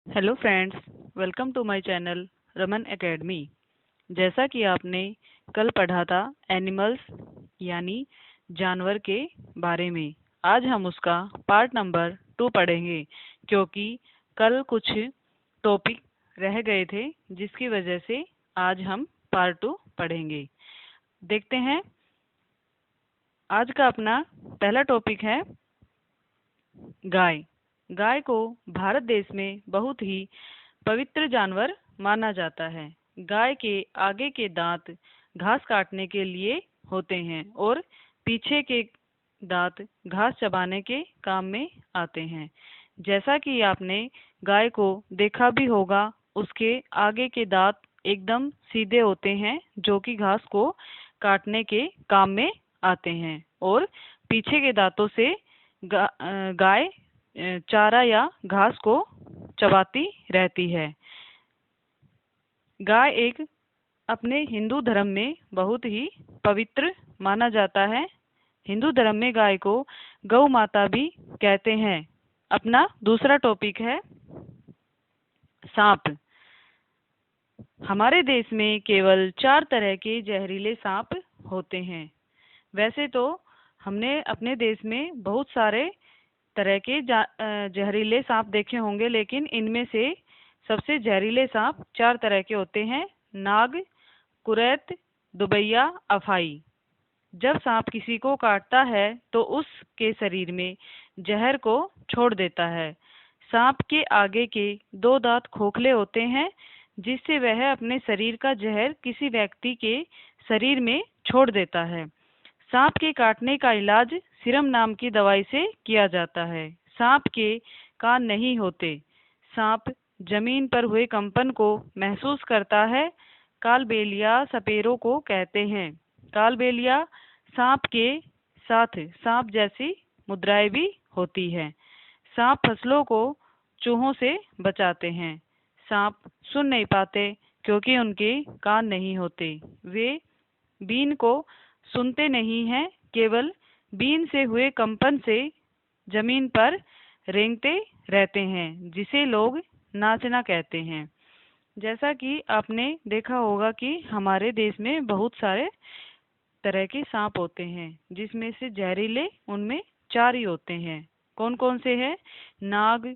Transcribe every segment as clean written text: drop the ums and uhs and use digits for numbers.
Hello friends, welcome to my channel Raman academy. जैसा कि आपने कल पढ़ा था एनिमल्स यानी जानवर के बारे में, आज हम उसका पार्ट नंबर 2 पढ़ेंगे क्योंकि कल कुछ टॉपिक रह गए थे जिसकी वजह से आज हम पार्ट 2 पढ़ेंगे। देखते हैं, आज का अपना पहला टॉपिक है गाय। गाय को भारत देश में बहुत ही पवित्र जानवर माना जाता है। गाय के आगे के दांत घास काटने के लिए होते हैं और पीछे के दांत घास चबाने के काम में आते हैं। जैसा कि आपने गाय को देखा भी होगा, उसके आगे के दांत एकदम सीधे होते हैं जो कि घास को काटने के काम में आते हैं और पीछे के दांतों से गाय चारा या घास को चबाती रहती है। गाय एक अपने हिंदू धर्म में बहुत ही पवित्र माना जाता है। हिंदू धर्म में गाय को गौ माता भी कहते हैं। अपना दूसरा टॉपिक है सांप। हमारे देश में केवल 4 तरह के जहरीले सांप होते हैं। वैसे तो हमने अपने देश में बहुत सारे तरह के जहरीले सांप देखे होंगे, लेकिन इनमें से सबसे जहरीले सांप 4 तरह के होते हैं: नाग, कुरैत, दुबैया, अफाई। जब सांप किसी को काटता है तो उसके शरीर में जहर को छोड़ देता है। सांप के आगे के 2 दांत खोखले होते हैं जिससे वह अपने शरीर का जहर किसी व्यक्ति के शरीर में छोड़ देता है। सांप के काटने का इलाज सीरम नाम की दवाई से किया जाता है। सांप के कान नहीं होते। सांप जमीन पर हुए कंपन को महसूस करता है। कालबेलिया सपेरों को कहते हैं। कालबेलिया सांप के साथ सांप जैसी मुद्राएं भी होती है। सांप फसलों को चूहों से बचाते हैं। सांप सुन नहीं पाते क्योंकि उनके कान नहीं होते। वे बीन को सुनते नहीं हैं, केवल बीन से हुए कंपन से जमीन पर रेंगते रहते हैं, जिसे लोग नाचना कहते हैं। जैसा कि आपने देखा होगा कि हमारे देश में बहुत सारे तरह के सांप होते हैं, जिसमें से जहरीले उनमें 4 ही होते हैं। कौन कौन से हैं? नाग,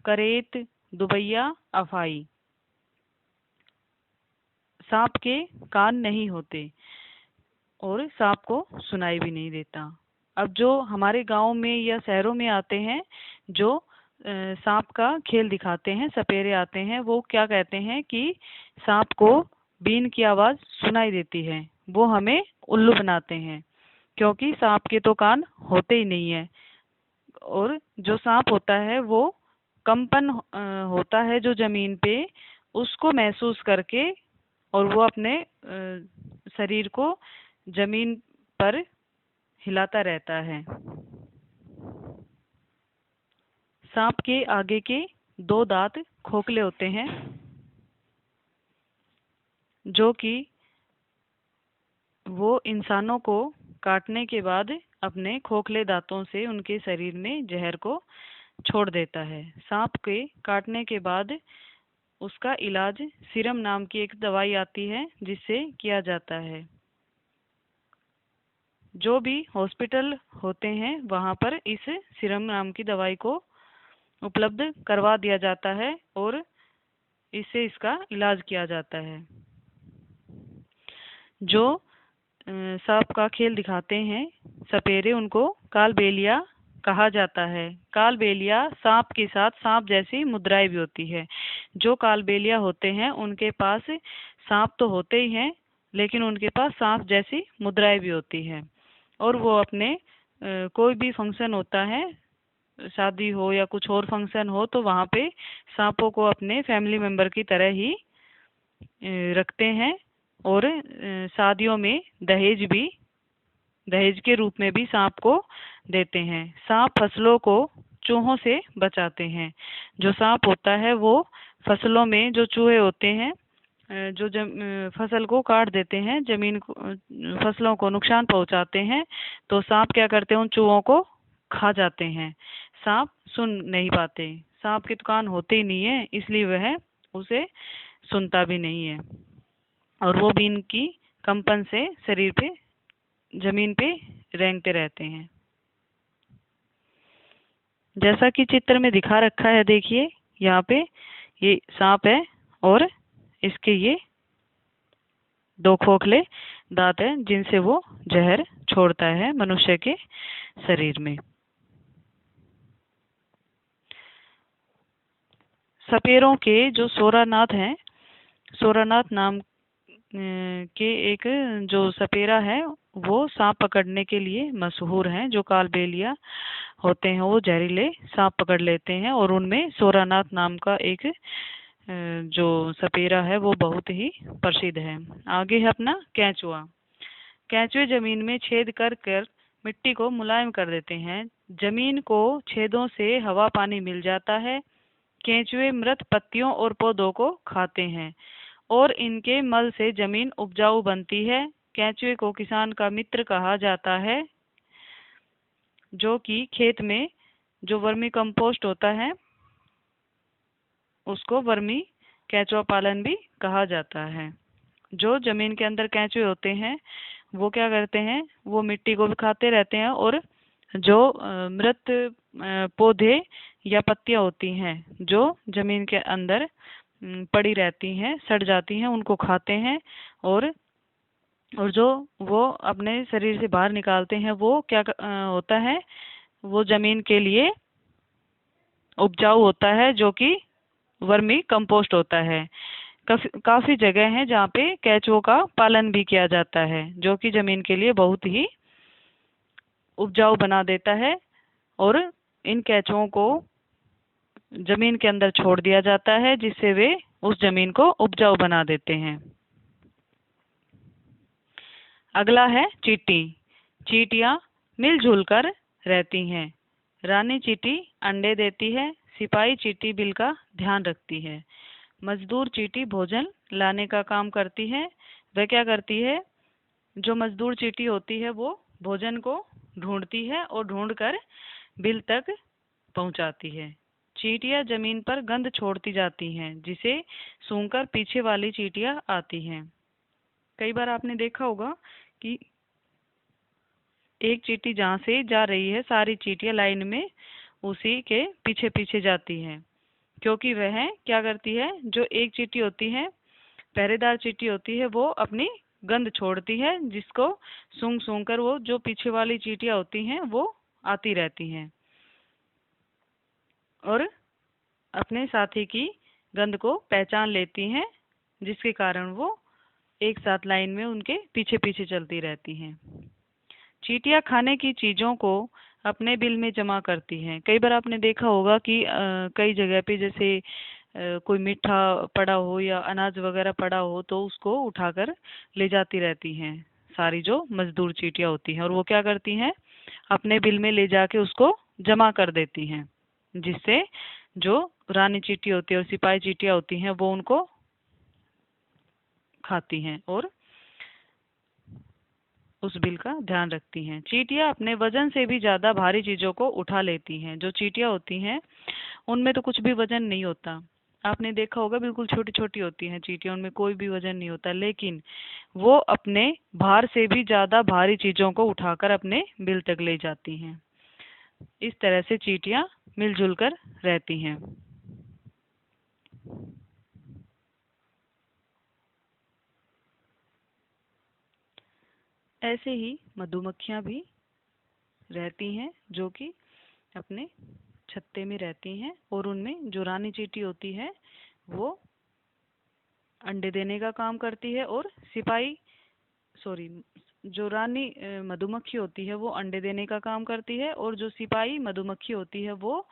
करेत, दुबैया, अफाई। सांप के कान नहीं होते और सांप को सुनाई भी नहीं देता। अब जो हमारे गांव में या शहरों में आते हैं, जो सांप का खेल दिखाते हैं, सपेरे आते हैं, वो क्या कहते हैं कि सांप को बीन की आवाज सुनाई देती है। वो हमें उल्लू बनाते हैं क्योंकि सांप के तो कान होते ही नहीं है। और जो सांप होता है वो कंपन होता है जो जमीन पे, उसको महसूस करके और वो अपने शरीर को जमीन पर हिलाता रहता है। सांप के आगे के 2 दांत खोखले होते हैं जो कि वो इंसानों को काटने के बाद अपने खोखले दांतों से उनके शरीर में जहर को छोड़ देता है। सांप के काटने के बाद उसका इलाज सीरम नाम की एक दवाई आती है जिससे किया जाता है। जो भी हॉस्पिटल होते हैं वहाँ पर इस सीरम नाम की दवाई को उपलब्ध करवा दिया जाता है और इससे इसका इलाज किया जाता है। जो सांप का खेल दिखाते हैं सपेरे, उनको कालबेलिया कहा जाता है। कालबेलिया सांप के साथ सांप जैसी मुद्राएं भी होती है। जो कालबेलिया होते हैं उनके पास सांप तो होते ही हैं, लेकिन उनके पास सांप जैसी मुद्राएं भी होती है और वो अपने कोई भी फंक्शन होता है, शादी हो या कुछ और फंक्शन हो, तो वहाँ पे सांपों को अपने फैमिली मेंबर की तरह ही रखते हैं और शादियों में दहेज के रूप में भी सांप को देते हैं। सांप फसलों को चूहों से बचाते हैं। जो सांप होता है वो फसलों में जो चूहे होते हैं जो फसल को काट देते हैं, जमीन को, फसलों को नुकसान पहुंचाते हैं, तो सांप क्या करते हैं, उन चूहों को खा जाते हैं। सांप सुन नहीं पाते। सांप के तो कान होते ही नहीं है, इसलिए वह उसे सुनता भी नहीं है और वो भी इनकी कंपन से शरीर पे, जमीन पे रेंगते रहते हैं। जैसा कि चित्र में दिखा रखा है, देखिए यहाँ पे ये सांप है और इसके ये 2 खोखले दांत हैं जिनसे वो जहर छोड़ता है मनुष्य के शरीर में। सपेरों के जो सोरानाथ हैं, सोरानाथ नाम के एक जो सपेरा है वो सांप पकड़ने के लिए मशहूर हैं। जो कालबेलिया होते हैं वो जहरीले सांप पकड़ लेते हैं और उनमें सोरानाथ नाम का एक जो सपेरा है वो बहुत ही प्रसिद्ध है। आगे है अपना केंचुआ। केंचुए जमीन में छेद कर कर मिट्टी को मुलायम कर देते हैं। जमीन को छेदों से हवा पानी मिल जाता है। केंचुए मृत पत्तियों और पौधों को खाते हैं और इनके मल से जमीन उपजाऊ बनती है। केंचुए को किसान का मित्र कहा जाता है, जो कि खेत में जो वर्मी कंपोस्ट होता है उसको वर्मी केंचुआ पालन भी कहा जाता है। जो जमीन के अंदर केंचुए होते हैं वो क्या करते हैं, वो मिट्टी को भी खाते रहते हैं और जो मृत पौधे या पत्तियां होती हैं जो जमीन के अंदर पड़ी रहती हैं, सड़ जाती हैं, उनको खाते हैं और जो वो अपने शरीर से बाहर निकालते हैं वो क्या होता है, वो जमीन के लिए उपजाऊ होता है, जो कि वर्मी कंपोस्ट होता है। काफी जगह है जहाँ पे केंचुओं का पालन भी किया जाता है, जो कि जमीन के लिए बहुत ही उपजाऊ बना देता है और इन केंचुओं को जमीन के अंदर छोड़ दिया जाता है जिससे वे उस जमीन को उपजाऊ बना देते हैं। अगला है चींटी। चींटियां मिलजुल कर रहती हैं। रानी चींटी अंडे देती है। सिपाही चींटी बिल का ध्यान रखती है। मजदूर चींटी भोजन लाने का काम करती है। वह क्या करती है, जो मजदूर चींटी होती है वो भोजन को ढूंढती है और ढूंढकर बिल तक पहुंचाती है। चींटियां जमीन पर गंध छोड़ती जाती हैं, जिसे सूंघकर पीछे वाली चींटियां आती हैं। कई बार आपने देखा होगा कि एक चींटी जहाँ से जा रही है सारी चींटियां लाइन में उसी के पीछे पीछे जाती हैं, क्योंकि वह क्या करती है, जो एक चींटी होती है, पहरेदार चींटी होती है, वो अपनी गंध छोड़ती है जिसको सूंघ सूंघ कर वो जो पीछे वाली चींटियां होती हैं वो आती रहती हैं और अपने साथी की गंध को पहचान लेती हैं, जिसके कारण वो एक साथ लाइन में उनके पीछे पीछे चलती रहती हैं। चींटियां खाने की चीजों को अपने बिल में जमा करती हैं। कई बार आपने देखा होगा कि कई जगह पे जैसे कोई मीठा पड़ा हो या अनाज वगैरह पड़ा हो तो उसको उठाकर ले जाती रहती हैं सारी जो मजदूर चींटियां होती हैं, और वो क्या करती हैं, अपने बिल में ले जाके उसको जमा कर देती हैं, जिससे जो रानी चींटी होती है और सिपाही चींटियां होती हैं वो उनको खाती हैं और उस बिल का ध्यान रखती हैं। चींटियां अपने वजन से भी ज्यादा भारी चीजों को उठा लेती हैं। जो चींटियां होती हैं उनमें तो कुछ भी वजन नहीं होता, आपने देखा होगा बिल्कुल छोटी छोटी होती हैं चींटियां, उनमें कोई भी वजन नहीं होता, लेकिन वो अपने भार से भी ज्यादा भारी चीजों को उठाकर अपने बिल तक ले जाती हैं। इस तरह से चींटियां मिलजुल कर रहती हैं। ऐसे ही मधुमक्खियां भी रहती हैं, जो कि अपने छत्ते में रहती हैं और उनमें जो रानी चींटी होती है वो अंडे देने का काम करती है और सिपाही सॉरी जो रानी मधुमक्खी होती है वो अंडे देने का काम करती है और जो सिपाही मधुमक्खी होती है वो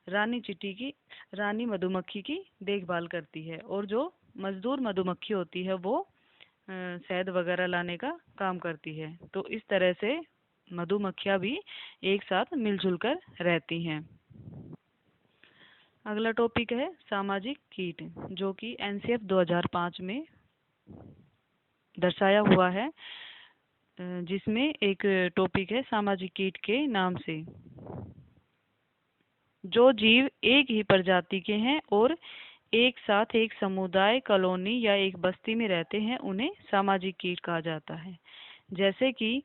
रानी मधुमक्खी की देखभाल करती है और जो मजदूर मधुमक्खी होती है वो शहद वगैरह लाने का काम करती है। तो इस तरह से मधुमक्खियां भी एक साथ मिलजुल कर रहती हैं। अगला टॉपिक है सामाजिक कीट, जो कि एनसीएफ 2005 में दर्शाया हुआ है, जिसमें एक टॉपिक है सामाजिक कीट के नाम से। जो जीव एक ही प्रजाति के हैं और एक साथ एक समुदाय, कॉलोनी या एक बस्ती में रहते हैं, उन्हें सामाजिक कीट कहा जाता है। जैसे कि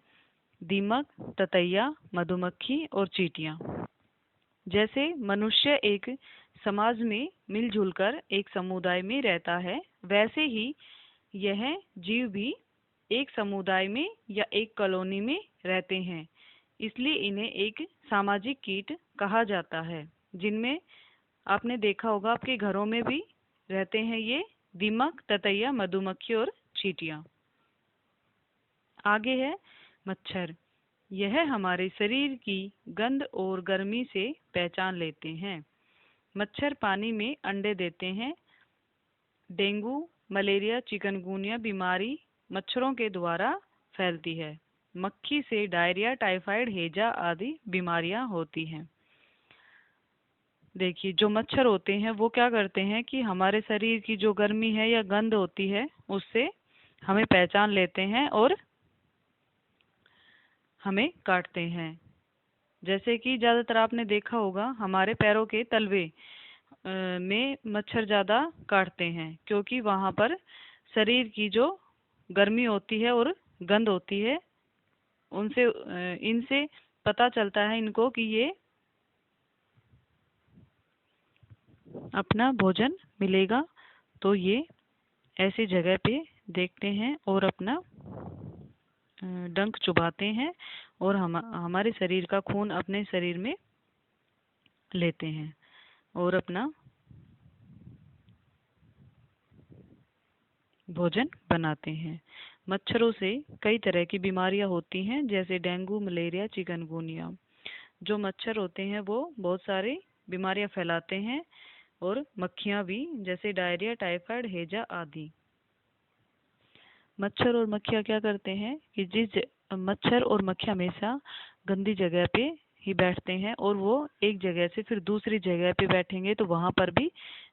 दीमक, ततैया, मधुमक्खी और चींटियां। जैसे मनुष्य एक समाज में मिलजुल कर एक समुदाय में रहता है, वैसे ही यह जीव भी एक समुदाय में या एक कॉलोनी में रहते हैं, इसलिए इन्हें एक सामाजिक कीट कहा जाता है। जिनमें आपने देखा होगा आपके घरों में भी रहते हैं ये दीमक, ततैया, मधुमक्खी और चींटियां। आगे है मच्छर। यह हमारे शरीर की गंध और गर्मी से पहचान लेते हैं। मच्छर पानी में अंडे देते हैं। डेंगू, मलेरिया, चिकनगुनिया बीमारी मच्छरों के द्वारा फैलती है। मक्खी से डायरिया, टाइफाइड, हैजा आदि बीमारियां होती हैं। देखिए, जो मच्छर होते हैं वो क्या करते हैं कि हमारे शरीर की जो गर्मी है या गंध होती है उससे हमें पहचान लेते हैं और हमें काटते हैं। जैसे कि ज़्यादातर आपने देखा होगा हमारे पैरों के तलवे में मच्छर ज़्यादा काटते हैं, क्योंकि वहाँ पर शरीर की जो गर्मी होती है और गंध होती है, उनसे इनसे पता चलता है इनको कि ये अपना भोजन मिलेगा, तो ये ऐसी जगह पे देखते हैं और अपना डंक चुभाते हैं और हमारे शरीर का खून अपने शरीर में लेते हैं और अपना भोजन बनाते हैं। मच्छरों से कई तरह की बीमारियां होती हैं, जैसे डेंगू, मलेरिया, चिकनगुनिया। जो मच्छर होते हैं वो बहुत सारी बीमारियां फैलाते हैं और मक्खियां भी, जैसे डायरिया, टाइफाइड, हैजा आदि। मच्छर और मक्खियाँ क्या करते हैं कि मच्छर और मक्खियाँ हमेशा गंदी जगह पे ही बैठते हैं और वो एक जगह से फिर दूसरी जगह पे बैठेंगे तो वहां पर भी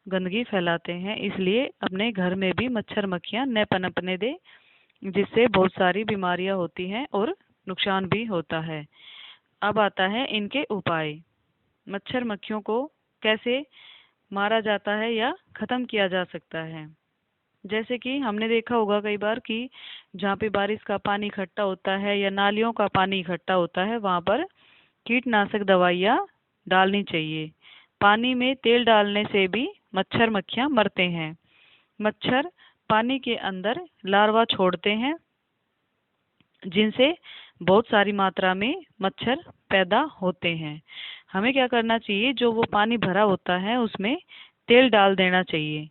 गंदगी फैलाते हैं। इसलिए अपने घर में भी मच्छर मक्खियाँ न पनपने दे, जिससे बहुत सारी बीमारियां होती हैं और नुकसान भी होता है। अब आता है इनके उपाय। मच्छर मक्खियों को कैसे मारा जाता है या खत्म किया जा सकता है। जैसे कि हमने देखा होगा कई बार कि जहाँ पे बारिश का पानी इकट्ठा होता है या नालियों का पानी इकट्ठा होता है, वहाँ पर कीटनाशक दवाइयाँ डालनी चाहिए। पानी में तेल डालने से भी मच्छर मक्खियाँ मरते हैं। मच्छर पानी के अंदर लार्वा छोड़ते हैं, जिनसे बहुत सारी मात्रा में मच्छर पैदा होते हैं। हमें क्या करना चाहिए, जो वो पानी भरा होता है उसमें तेल डाल देना चाहिए,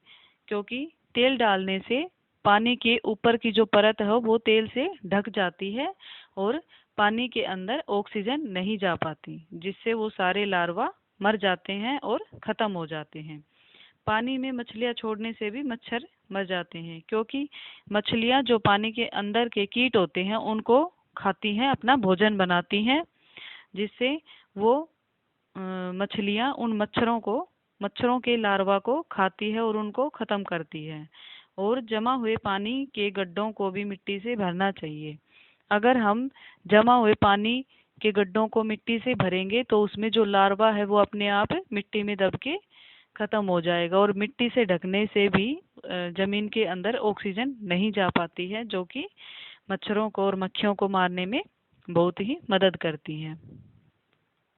क्योंकि तेल डालने से पानी के ऊपर की जो परत है वो तेल से ढक जाती है और पानी के अंदर ऑक्सीजन नहीं जा पाती, जिससे वो सारे लार्वा मर जाते हैं और ख़त्म हो जाते हैं। पानी में मछलियाँ छोड़ने से भी मच्छर मर जाते हैं, क्योंकि मछलियाँ जो पानी के अंदर के कीट होते हैं उनको खाती हैं, अपना भोजन बनाती हैं, जिससे वो मछलियाँ उन मच्छरों के लार्वा को खाती है और उनको खत्म करती है। और जमा हुए पानी के गड्ढों को भी मिट्टी से भरना चाहिए। अगर हम जमा हुए पानी के गड्ढों को मिट्टी से भरेंगे तो उसमें जो लार्वा है वो अपने आप मिट्टी में दब के खत्म हो जाएगा और मिट्टी से ढकने से भी जमीन के अंदर ऑक्सीजन नहीं जा पाती है, जो कि मच्छरों को और मक्खियों को मारने में बहुत ही मदद करती है।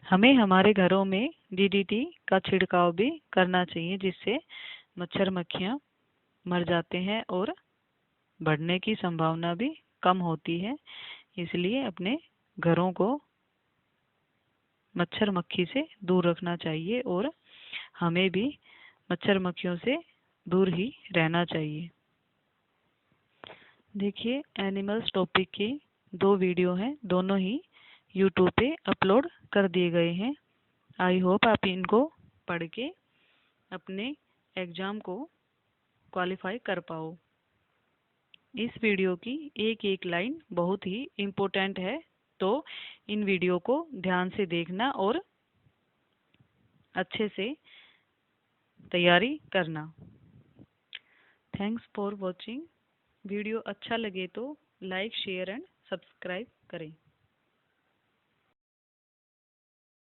हमें हमारे घरों में डीडीटी का छिड़काव भी करना चाहिए, जिससे मच्छर मक्खियाँ मर जाते हैं और बढ़ने की संभावना भी कम होती है। इसलिए अपने घरों को मच्छर मक्खी से दूर रखना चाहिए और हमें भी मच्छर मक्खियों से दूर ही रहना चाहिए। देखिए, एनिमल्स टॉपिक के 2 वीडियो हैं, दोनों ही यूट्यूब पे अपलोड कर दिए गए हैं। आई होप आप इनको पढ़ के अपने एग्ज़ाम को क्वालिफाई कर पाओ। इस वीडियो की एक एक लाइन बहुत ही इम्पोर्टेंट है, तो इन वीडियो को ध्यान से देखना और अच्छे से तैयारी करना। Thanks for watching. वीडियो अच्छा लगे तो लाइक, शेयर एंड सब्सक्राइब करें।